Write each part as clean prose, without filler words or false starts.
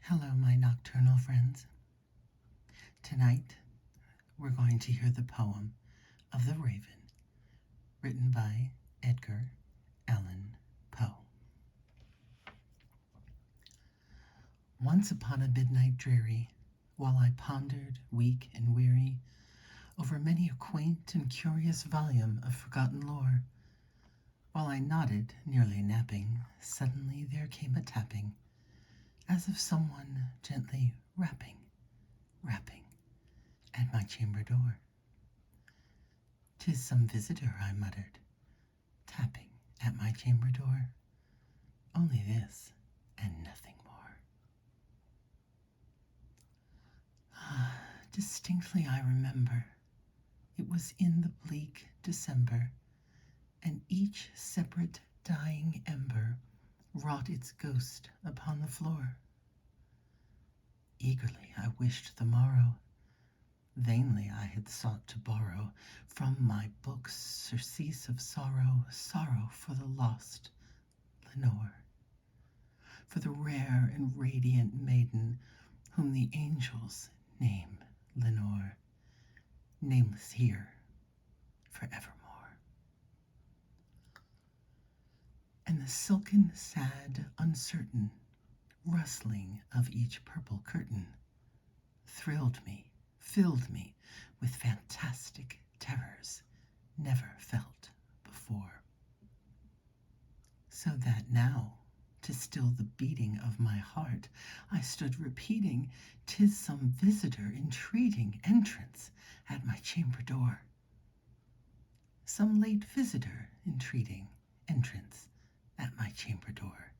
Hello, my nocturnal friends. Tonight, we're going to hear the poem of the Raven, written by Edgar Allan Poe. Once upon a midnight dreary, while I pondered, weak and weary, over many a quaint and curious volume of forgotten lore, while I nodded, nearly napping, suddenly there came a tapping, as of someone gently rapping at my chamber door. "'Tis some visitor," I muttered, tapping at my chamber door. Only this, and nothing more. Distinctly I remember, it was in the bleak December, and each separate dying ember wrought its ghost upon the floor. Eagerly I wished the morrow. Vainly I had sought to borrow from my books surcease of sorrow, sorrow for the lost Lenore, for the rare and radiant maiden whom the angels name Lenore, nameless here forevermore. And the silken, sad, uncertain rustling of each purple curtain thrilled me, filled me with fantastic terrors never felt before. So that now, to still the beating of my heart, I stood repeating, "'Tis some visitor entreating entrance at my chamber door." Some late visitor entreating entrance at my chamber door.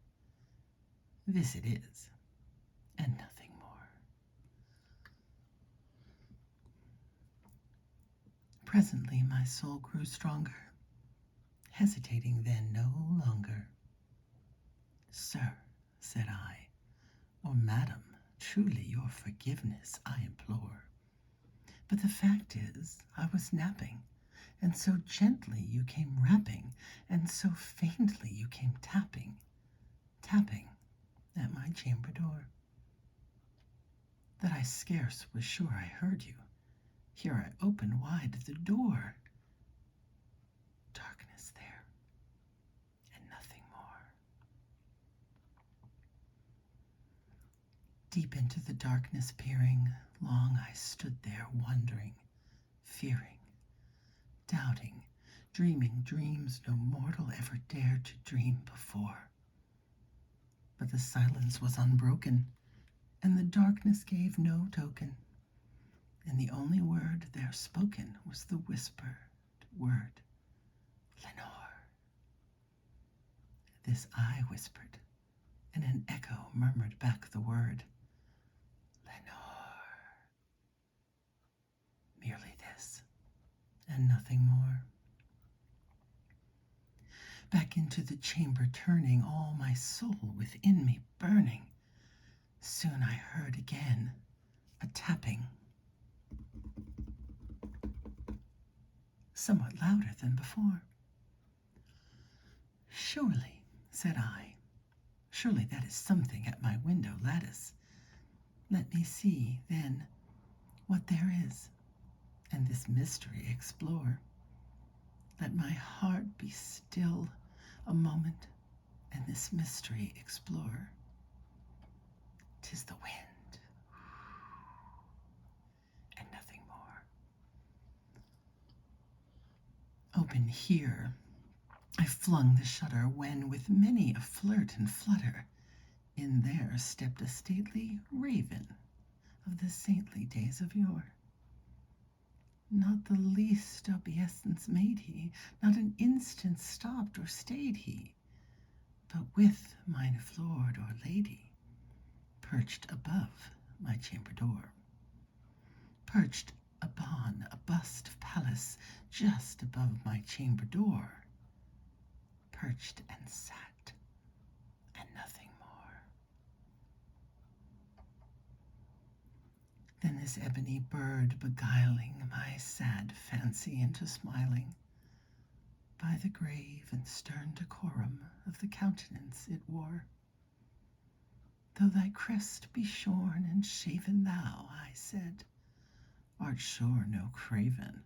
This it is, and nothing more. Presently my soul grew stronger, hesitating then no longer. "Sir," said I, "or madam, truly your forgiveness I implore. But the fact is, I was napping, and so gently you came rapping, and so faintly you came tapping at my chamber door, that I scarce was sure I heard you. Here I opened wide the door. Darkness there, and nothing more." Deep into the darkness peering, long I stood there wondering, fearing, doubting, dreaming dreams no mortal ever dared to dream before. But the silence was unbroken, and the darkness gave no token, and the only word there spoken was the whispered word, "Lenore." This I whispered, and an echo murmured back the word, "Lenore." Merely this, and nothing more. Back into the chamber turning, all my soul within me burning, soon I heard again a tapping, somewhat louder than before. "Surely," said I, "surely that is something at my window lattice. Let me see, then, what there is, and this mystery explore. Let my heart be still a moment, and this mystery explore. 'Tis the wind, and nothing more. Open here." I flung the shutter, when, with many a flirt and flutter, in there stepped a stately raven of the saintly days of yore. Not the least obeisance made he, not an instant stopped or stayed he, but with mine lord or lady perched above my chamber door, perched upon a bust of Pallas just above my chamber door, perched and sat, and nothing more. Then this ebony bird beguiling my sad fancy into smiling, by the grave and stern decorum of the countenance it wore, Though thy crest be shorn and shaven, thou, I said, art sure no craven,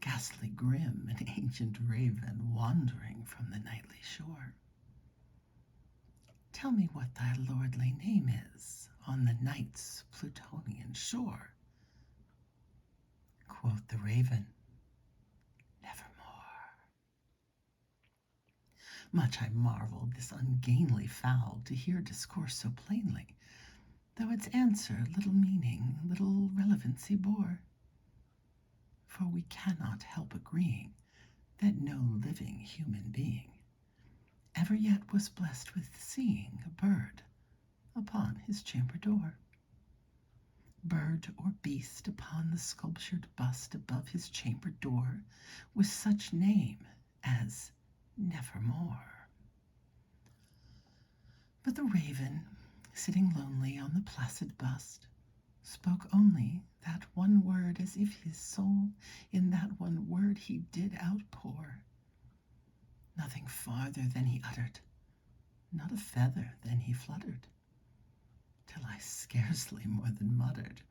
ghastly grim, an ancient raven wandering from the nightly shore. Tell me what thy lordly name is on the night's Plutonian shore. Quoth the raven, nevermore. Much I marveled this ungainly fowl to hear discourse so plainly, though its answer little meaning, little relevancy bore. For we cannot help agreeing that no living human being ever yet was blessed with seeing a bird upon his chamber door. Bird or beast upon the sculptured bust above his chamber door with such name as Nevermore. But the raven, sitting lonely on the placid bust, spoke only that one word, as if his soul in that one word he did outpour. Nothing farther than he uttered, not a feather than he fluttered, till I scarcely more than muttered,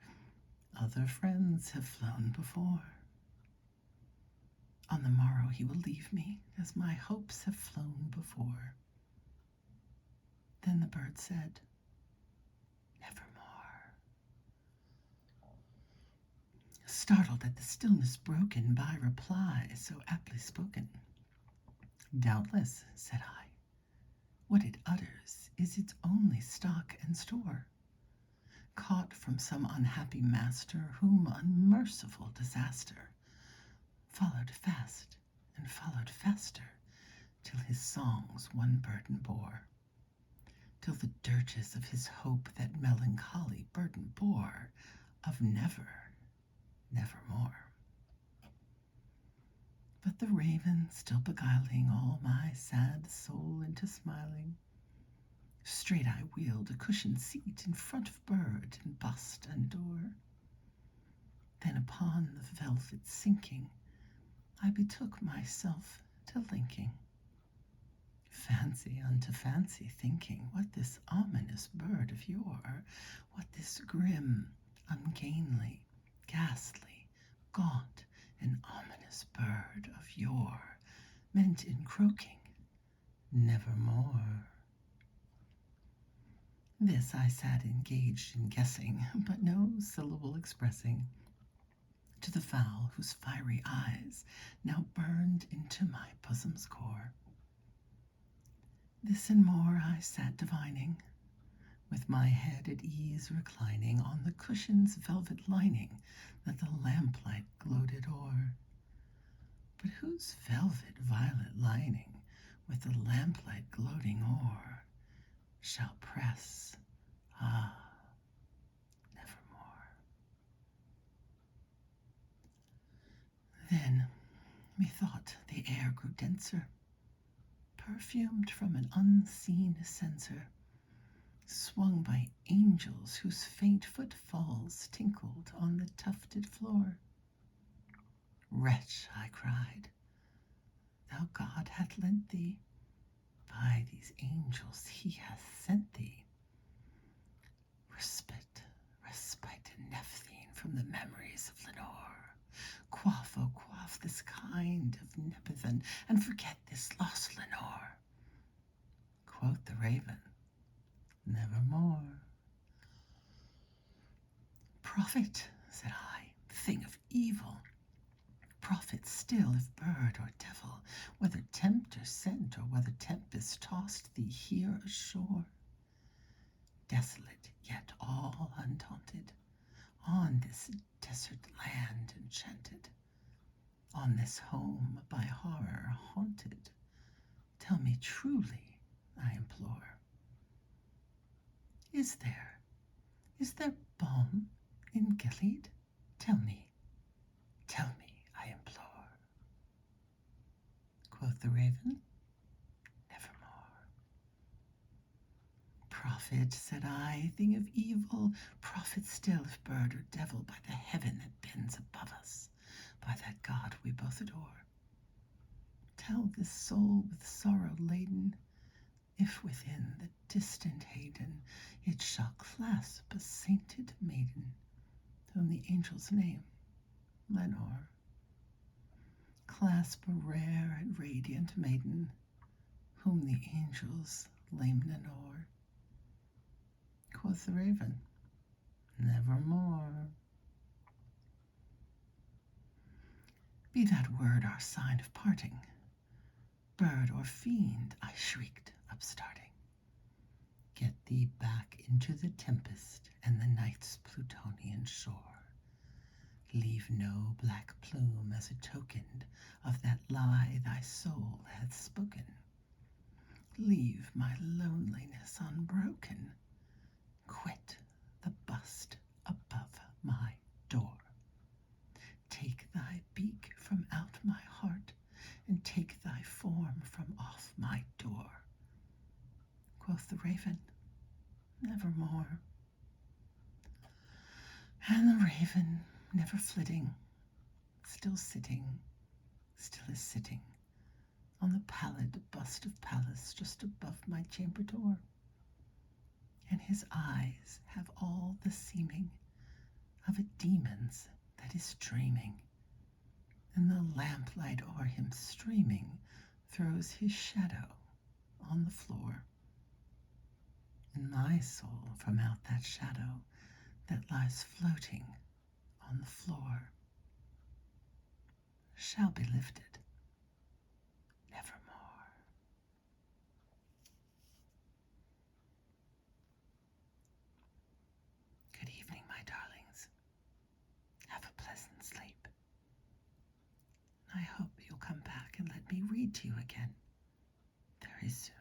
other friends have flown before. On the morrow he will leave me, as my hopes have flown before. Then the bird said, nevermore. Startled at the stillness broken by reply so aptly spoken, doubtless, said I, what it utters is its only stock and store, caught from some unhappy master whom unmerciful disaster followed fast and followed faster, till his songs one burden bore, till the dirges of his hope that melancholy burden bore of never, nevermore. But the raven, still beguiling all my sad soul into smiling, straight I wheeled a cushioned seat in front of bird and bust and door. Then upon the velvet sinking, I betook myself to linking fancy unto fancy, thinking what this ominous bird of yore, what this grim, ungainly, ghastly, gaunt, and ominous bird of yore meant in croaking nevermore. This I sat engaged in guessing, but no syllable expressing to the fowl whose fiery eyes now burned into my bosom's core. This and more I sat divining, with my head at ease reclining on the cushion's velvet lining that the lamplight gloated o'er. But whose velvet violet lining with the lamplight gloating o'er shall press, ah, nevermore. Then methought the air grew denser, perfumed from an unseen censer, swung by angels whose faint footfalls tinkled on the tufted floor. Wretch, I cried, thou God hath lent thee, by these angels he hath sent thee, respite, respite and nephtine from the memories of Lenore. Quaff, oh quaff this kind of Nephthyn, and forget this lost Lenore. Quoth the raven, nevermore. Prophet, said I, thing of evil, prophet still if bird or devil, whether tempter sent or whether tempest tossed thee here ashore. Desolate, yet all undaunted, on this desert land enchanted, on this home by horror haunted, tell me truly, I implore, is there balm in Gilead? Tell me, I implore. Quoth the raven, nevermore. Prophet, said I, thing of evil, prophet still if bird or devil, by the heaven that bends above us, by that God we both adore. Tell this soul with sorrow laden, if within the distant Hayden, it shall clasp a sainted maiden, whom the angels name Lenore. Clasp a rare and radiant maiden, whom the angels name Lenore. Quoth the raven, nevermore. Be that word our sign of parting, bird or fiend, I shrieked, upstarting. Get thee back into the tempest and the night's Plutonian shore. Leave no black plume as a token of that lie thy soul hath spoken. Leave my loneliness unbroken. Quit the bust above my door. Take thy beak from out my heart, and take thy form from off my door. Quoth the raven, nevermore. And the raven, never flitting, still sitting, still is sitting, on the pallid bust of Pallas just above my chamber door. And his eyes have all the seeming of a demon's that is dreaming, and the lamplight o'er him streaming throws his shadow on the floor. And my soul from out that shadow that lies floating on the floor shall be lifted nevermore. Good evening, my darlings. Have a pleasant sleep. I hope you'll come back and let me read to you again very soon.